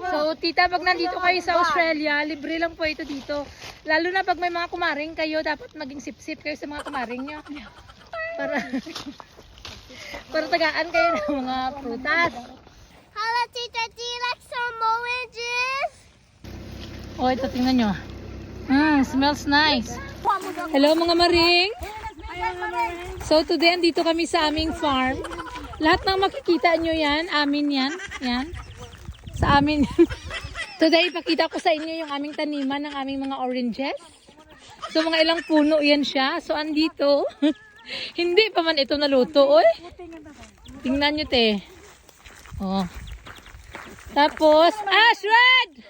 So, tita, pag nandito kayo sa Australia, libre lang po ito dito. Lalo na pag may mga kumaring kayo, dapat maging sip-sip kayo sa mga kumaring nyo. Para tagaan kayo ng mga prutas. Hello, Tita. Do you like some oranges? Oh, ito, tingnan nyo. Smells nice. Hello mga maring. So today, andito kami sa aming farm. Lahat ng makikita nyo yan, amin yan. Yan. Sa amin. Today, ipakita ko sa inyo yung aming taniman ng aming mga oranges. So mga ilang puno yan siya. So andito, hindi pa man ito naluto. Oy. Tingnan nyo te. Oh. Tapos, Ashred!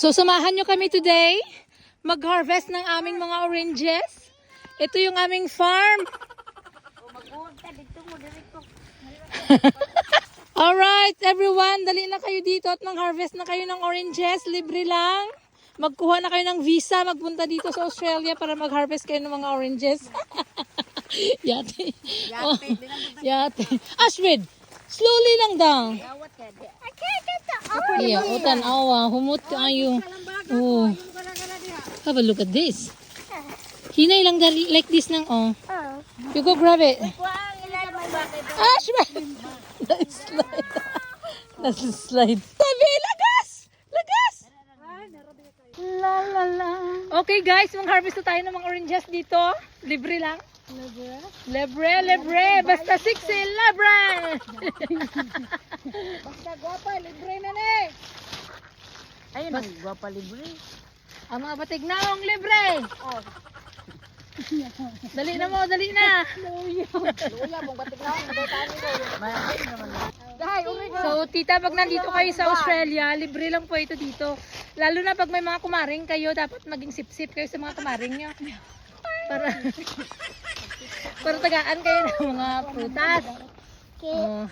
So samahan nyo kami today. Mag-harvest ng aming mga oranges. Ito yung aming farm. Alright, everyone. Dali na kayo dito at mag-harvest na kayo ng oranges. Libre lang. Magkuha na kayo ng visa. Magpunta dito sa Australia para mag-harvest kayo ng mga oranges. Yate. Oh, yate. Ashrid, slowly lang daw. I can't get the orange. Yeah, utan awa. Humot kayo. Oh. Have a look at this. Hinay lang dali like this nang oh. You go grab it. Ashrid. Nice slide. Nice slide. Sabi, lagas! Lagas! La la la. Okay guys, mag-harvest na tayo ng mga oranges dito. Libre lang. Libre. Basta 6 libre. Basta guwapa, libre na ni. Ayun ang guwapa libre. Ang mga batignaong libre. Oh. Dali na mo, dali na. So, tita, pag nandito kayo sa Australia, libre lang po ito dito. Lalo na pag may mga kumaring kayo, dapat maging sip-sip kayo sa mga kumaring nyo. Para tagaan kayo ng mga prutas. Oh,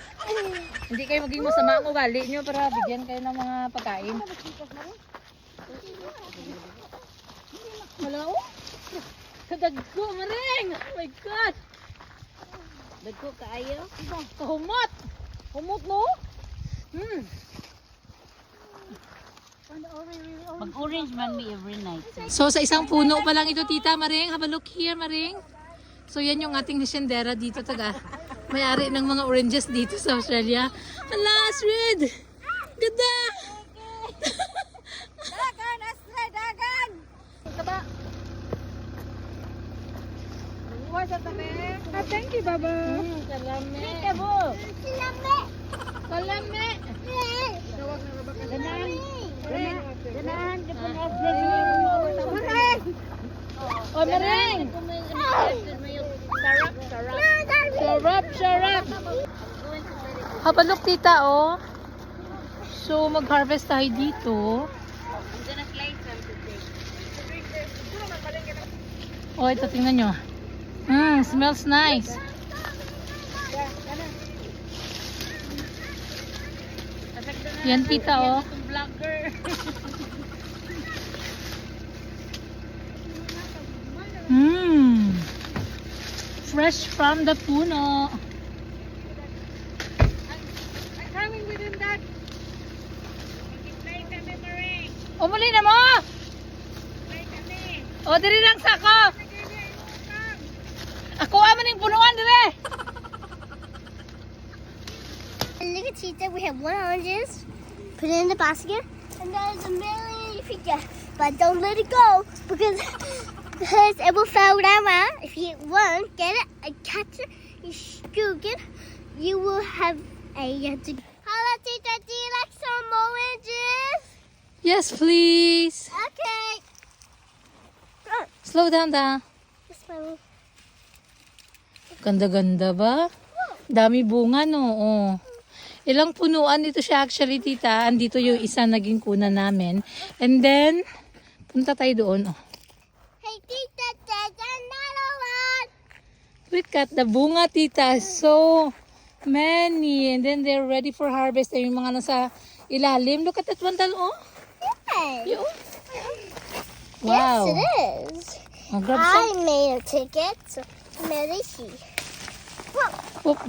hindi kayo maging masama ang ugali nyo para bigyan kayo ng mga pagkain. Hello? Kadagko, maring! Oh my God! Dagko kaayo? Kahumot! Humot no? Mag-orange man me every night. So sa isang puno pa lang ito, tita, maring. Have a look here, maring. So yan yung ating haciendera dito, taga. May-ari ng mga oranges dito sa Australia. Hala, Ashrid! Ganda! Dagan, Astrid, dagan! Taba! Thank you, Baba. Kalame. Silame! Kalame. Ganan! Ganan! O, maring. Sarap. Habalok, tita, oh. So, mag-harvest tayo dito. Oh, ito, tingnan nyo. Smells nice. Yan, tita, oh. Fresh from the puno. I'm coming within that. O, muli na mo! O, diri lang sako. Ako aman yung punuan dire. Look at Tita, we have 1 oranges. Put it in the basket. And there's a million you can get. But don't let it go because it will fall down. If you won't get it, and catch it, you scoop it, you will have a Hello, Tita, do you like some oranges? Yes, please. Okay. Slow down, da. This one. Ganda-ganda ba? Dami bunga, no? Oh. Ilang punuan dito siya actually, tita. Andito yung isa naging kuna namin. And then, punta tayo doon. Oh. Hey, Tita, there's another one. Look at the bunga, tita. So many. And then they're ready for harvest. Ay, yung mga nasa ilalim. Look at that one, oh. Hey. Yun. Wow. Yes, it is. Oh, grab I some. made a ticket. So, Melissa. Oop.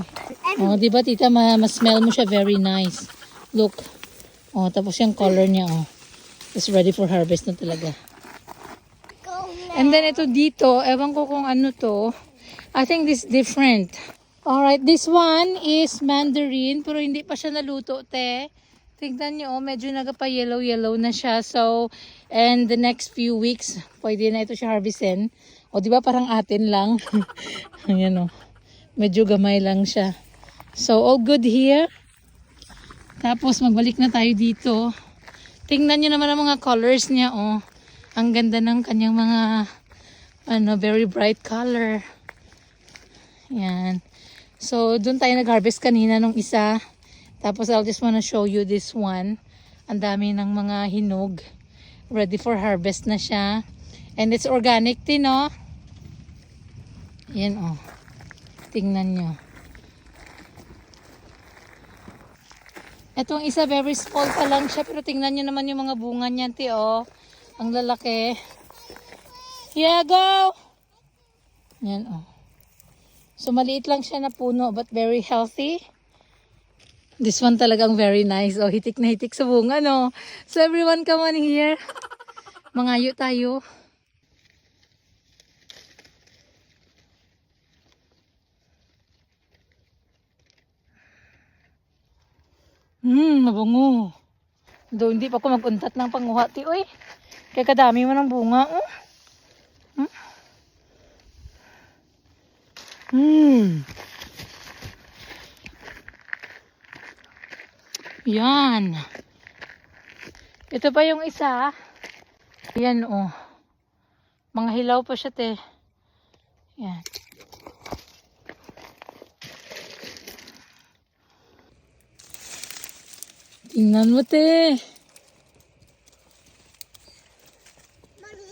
Oh, di ba, tita, ma-smell mo siya very nice. Look. Oh, tapos yung color niya, oh. It's ready for harvest na talaga. Go now. And then ito dito, ewan ko kung ano to. I think this different. Alright, this one is mandarin, pero hindi pa siya naluto, te. Tignan nyo, oh, medyo nagpa-yellow-yellow na siya. So, and the next few weeks, pwede na ito siya harvestin. O, di ba parang atin lang? Ayan, oh. Medyo gamay lang siya. So, all good here. Tapos, magbalik na tayo dito. Tingnan nyo naman ang mga colors niya, oh. Ang ganda ng kanyang mga, very bright color. Yan. So, dun tayo nag-harvest kanina nung isa. Tapos, I'll just wanna show you this one. Ang dami ng mga hinog. Ready for harvest na siya. And it's organic din, oh. Yan, oh. Tingnan nyo. Etong isa, very small pa lang siya. Pero tingnan nyo naman yung mga bunga niyan, ti, oh. Ang lalaki. Yeah, go! Yan, oh. So, maliit lang siya na puno, but very healthy. This one talagang very nice. Oh, hitik na hitik sa bunga, no? So, everyone come on here. Mangayo tayo. Mabango. Do, hindi pa ako mag-untat ng panguhati, oy. Kaya kadami mo ng bunga, oh. Yan. Ito pa yung isa. Yan, oh. Mga hilaw pa siya, te. Yan. Tingnan mo, te. Mommy,